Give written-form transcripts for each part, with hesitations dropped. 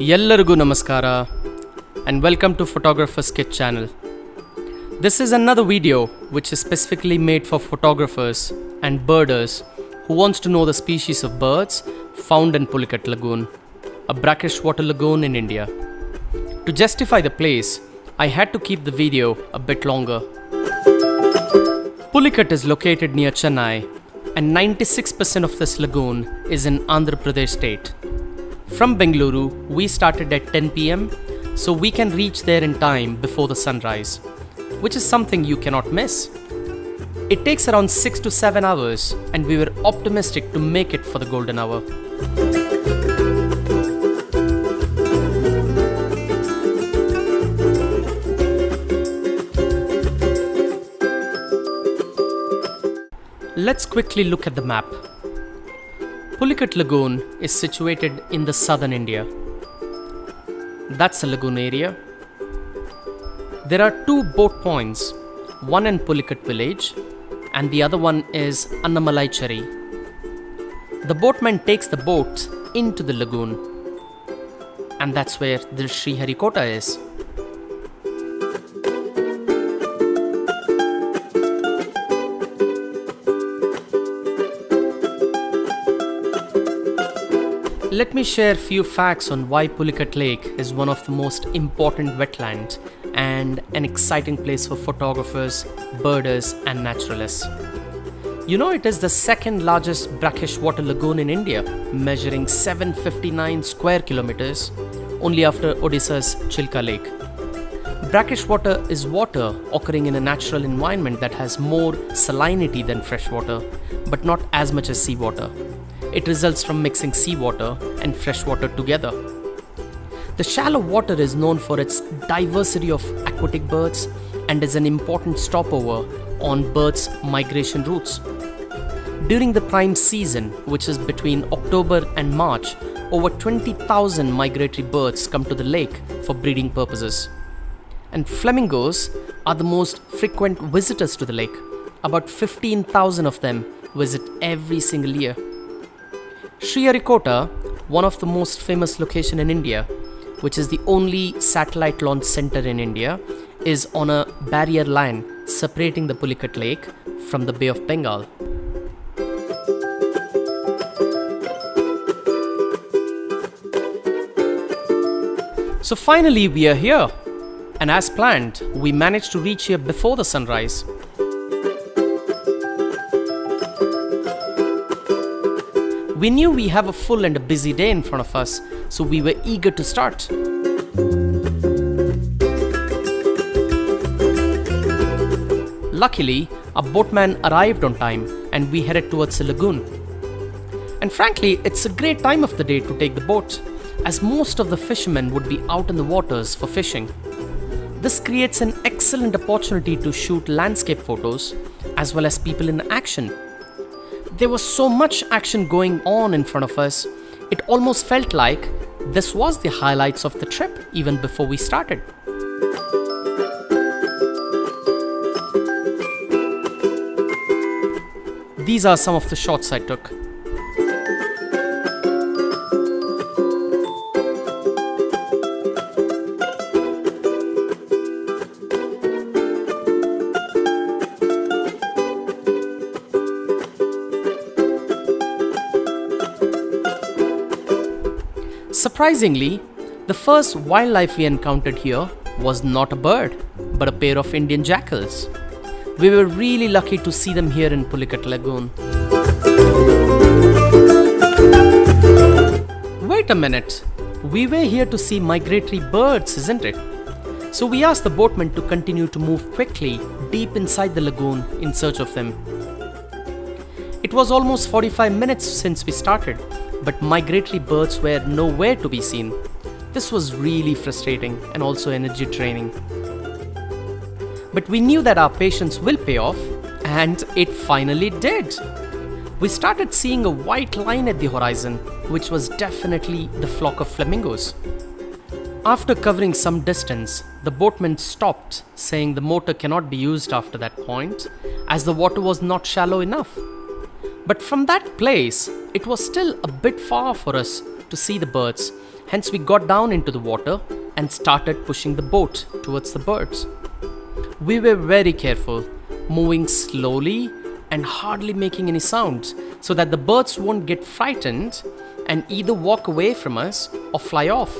Yellarigu Namaskara and welcome to Photographer's Kit channel. This is another video which is specifically made for photographers and birders who wants to know the species of birds found in Pulicat Lagoon, a brackish water lagoon in India. To justify the place, I had to keep the video a bit longer. Pulicat is located near Chennai and 96% of this lagoon is in Andhra Pradesh state. From Bengaluru, we started at 10 p.m. so we can reach there in time before the sunrise, which is something you cannot miss. It takes around 6 to 7 hours and we were optimistic to make it for the golden hour. Let's quickly look at the map. Pulicat Lagoon is situated in the southern India. That's the lagoon area. There are two boat points, one in Pulicat village and the other one is Annamalaichari. The boatman takes the boat into the lagoon and that's where the Sriharikota is. Let me share few facts on why Pulicat Lake is one of the most important wetlands and an exciting place for photographers, birders and naturalists. You know, it is the second largest brackish water lagoon in India, measuring 759 square kilometers, only after Odisha's Chilka Lake. Brackish water is water occurring in a natural environment that has more salinity than fresh water, but not as much as seawater. It results from mixing seawater and fresh water together. The shallow water is known for its diversity of aquatic birds and is an important stopover on birds' migration routes. During the prime season, which is between October and March, over 20,000 migratory birds come to the lake for breeding purposes. And flamingos are the most frequent visitors to the lake. About 15,000 of them visit every single year. Sriharikota, one of the most famous locations in India, which is the only satellite launch center in India, is on a barrier line separating the Pulicat Lake from the Bay of Bengal. So finally we are here, and as planned, we managed to reach here before the sunrise. We knew we have a full and a busy day in front of us, so we were eager to start. Luckily, our boatman arrived on time and we headed towards the lagoon. And frankly, it's a great time of the day to take the boat, as most of the fishermen would be out in the waters for fishing. This creates an excellent opportunity to shoot landscape photos as well as people in action. There was so much action going on in front of us, it almost felt like this was the highlights of the trip even before we started. These are some of the shots I took. Surprisingly, the first wildlife we encountered here was not a bird, but a pair of Indian jackals. We were really lucky to see them here in Pulicat Lagoon. Wait a minute, we were here to see migratory birds, isn't it? So we asked the boatman to continue to move quickly deep inside the lagoon in search of them. It was almost 45 minutes since we started, but migratory birds were nowhere to be seen. This was really frustrating and also energy draining. But we knew that our patience will pay off, and it finally did. We started seeing a white line at the horizon, which was definitely the flock of flamingos. After covering some distance, the boatman stopped, saying the motor cannot be used after that point, as the water was not shallow enough. But from that place, it was still a bit far for us to see the birds, Hence, we got down into the water and started pushing the boat towards the birds. We were very careful, moving slowly and hardly making any sounds so that the birds won't get frightened and either walk away from us or fly off.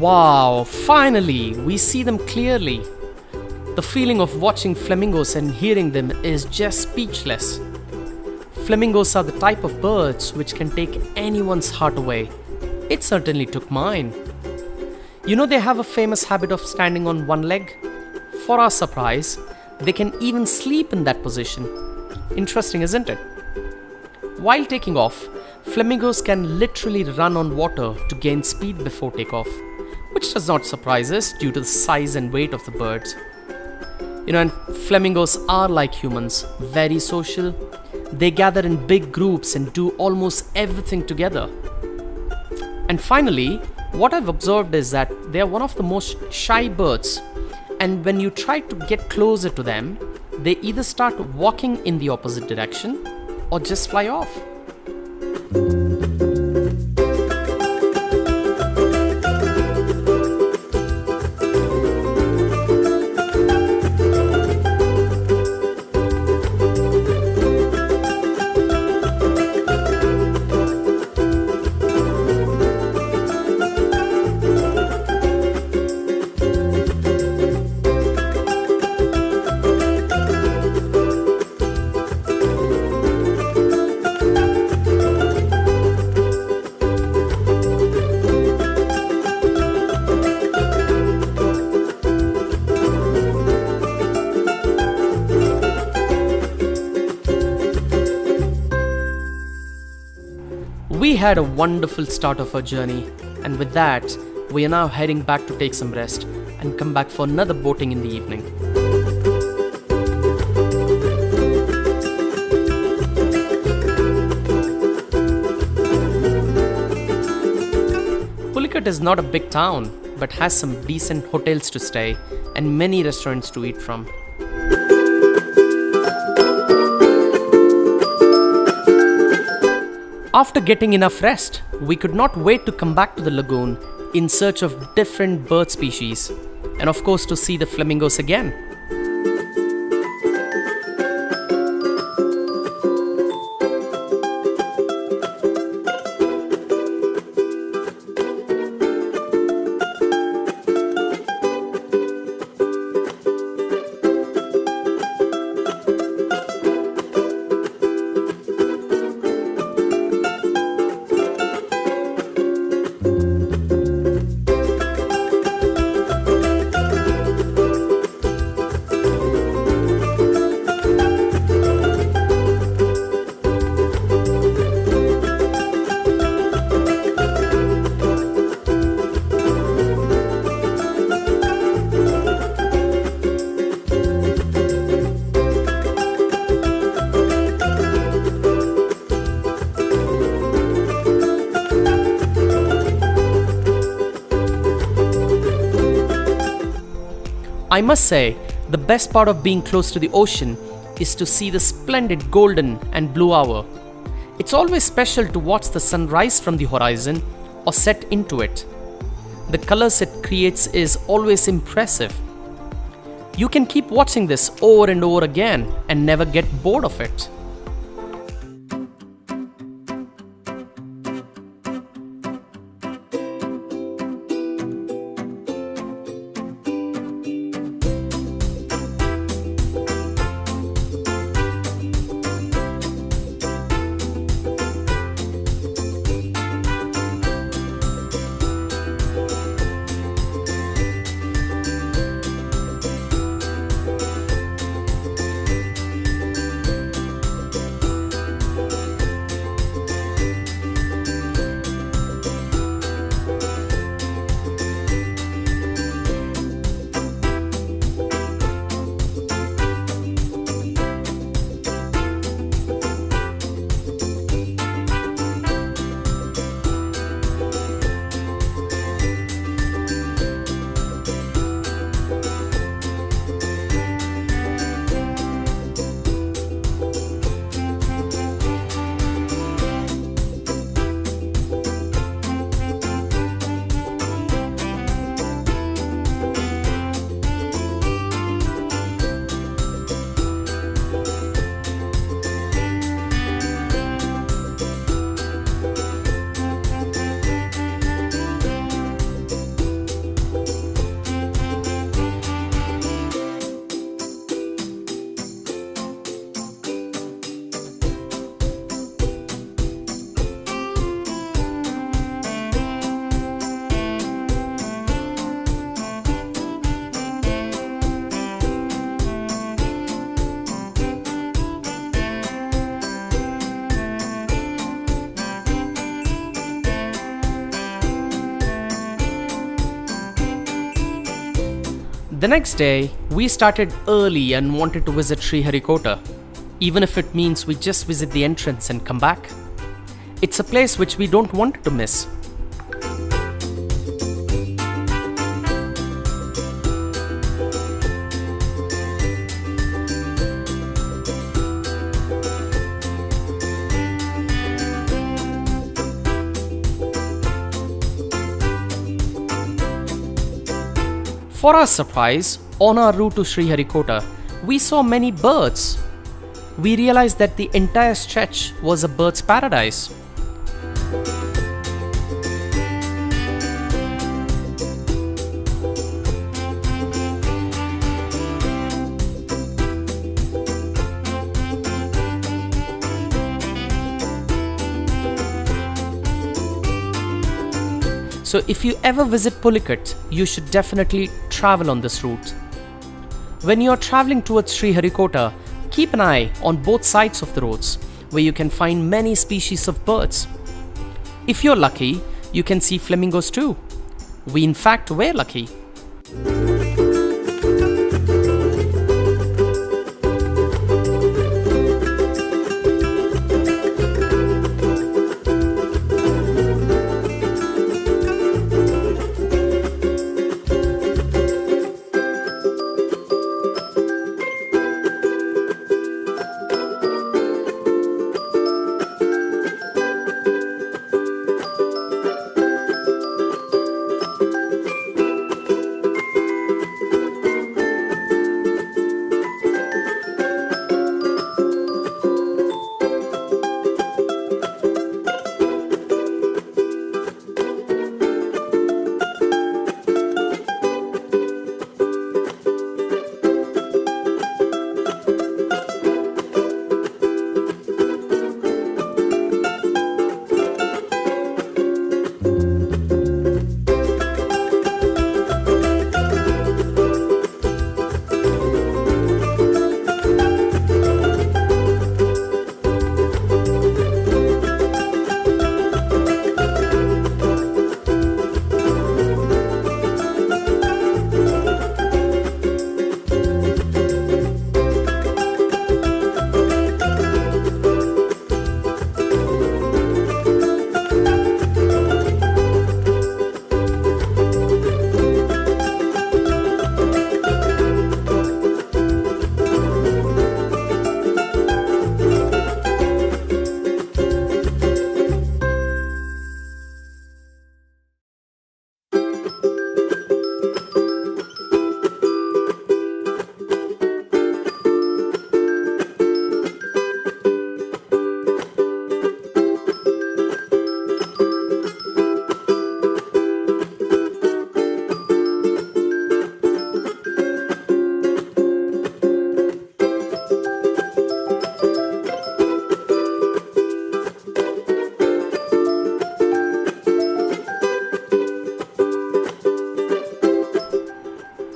Wow, finally, we see them clearly. The feeling of watching flamingos and hearing them is just speechless. Flamingos are the type of birds which can take anyone's heart away. It certainly took mine. You know, they have a famous habit of standing on one leg. For our surprise, they can even sleep in that position. Interesting, isn't it? While taking off, flamingos can literally run on water to gain speed before takeoff, which does not surprise us due to the size and weight of the birds. And flamingos are like humans, very social. They gather in big groups and do almost everything together. And finally, what I've observed is that they are one of the most shy birds. And when you try to get closer to them, they either start walking in the opposite direction or just fly off. We had a wonderful start of our journey, and with that, we are now heading back to take some rest and come back for another boating in the evening. Pulicat is not a big town, but has some decent hotels to stay and many restaurants to eat from. After getting enough rest, we could not wait to come back to the lagoon in search of different bird species and of course to see the flamingos again. I must say, the best part of being close to the ocean is to see the splendid golden and blue hour. It's always special to watch the sun rise from the horizon or set into it. The colors it creates is always impressive. You can keep watching this over and over again and never get bored of it. The next day, we started early and wanted to visit Sriharikota, even if it means we just visit the entrance and come back. It's a place which we don't want to miss. For our surprise, on our route to Sriharikota, we saw many birds. We realized that the entire stretch was a bird's paradise. So if you ever visit Pulicat, you should definitely travel on this route. When you are traveling towards Sriharikota, keep an eye on both sides of the roads, where you can find many species of birds. If you're lucky, you can see flamingos too. We in fact were lucky.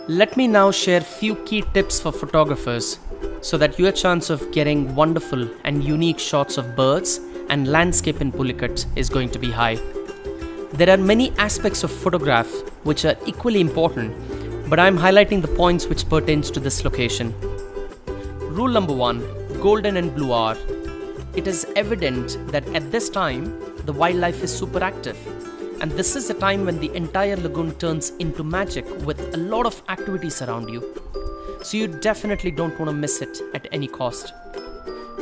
Let me now share few key tips for photographers so that your chance of getting wonderful and unique shots of birds and landscape in Pulicat is going to be high. There are many aspects of photograph which are equally important, but I'm highlighting the points which pertains to this location. Rule number 1, golden and blue hour. It is evident that at this time, the wildlife is super active. And this is the time when the entire lagoon turns into magic with a lot of activities around you. So you definitely don't want to miss it at any cost.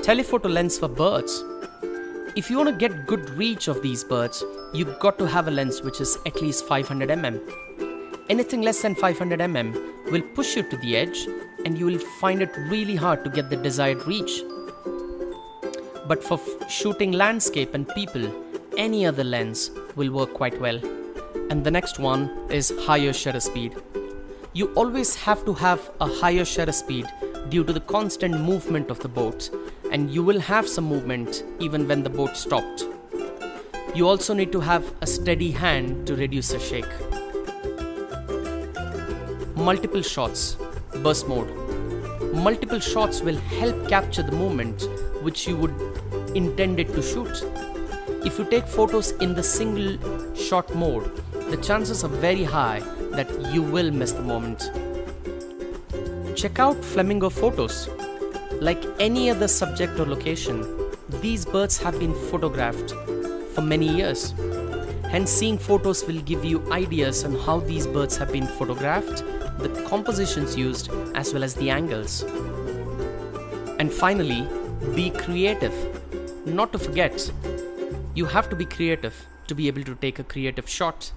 Telephoto lens for birds. If you want to get good reach of these birds, you've got to have a lens which is at least 500 mm. Anything less than 500 mm will push you to the edge and you will find it really hard to get the desired reach. But for shooting landscape and people, any other lens will work quite well. And the next one is higher shutter speed. You always have to have a higher shutter speed due to the constant movement of the boat, and you will have some movement even when the boat stopped. You also need to have a steady hand to reduce the shake. Multiple shots, burst mode. Multiple shots will help capture the moment which you would intended to shoot. If you take photos in the single shot mode, the chances are very high that you will miss the moment. Check out flamingo photos. Like any other subject or location, these birds have been photographed for many years. Hence, seeing photos will give you ideas on how these birds have been photographed, the compositions used, as well as the angles. And finally, be creative. Not to forget, you have to be creative to be able to take a creative shot.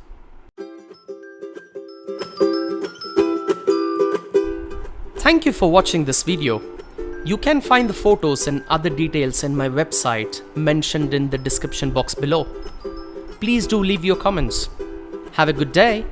Thank you for watching this video. You can find the photos and other details in my website mentioned in the description box below. Please do leave your comments. Have a good day.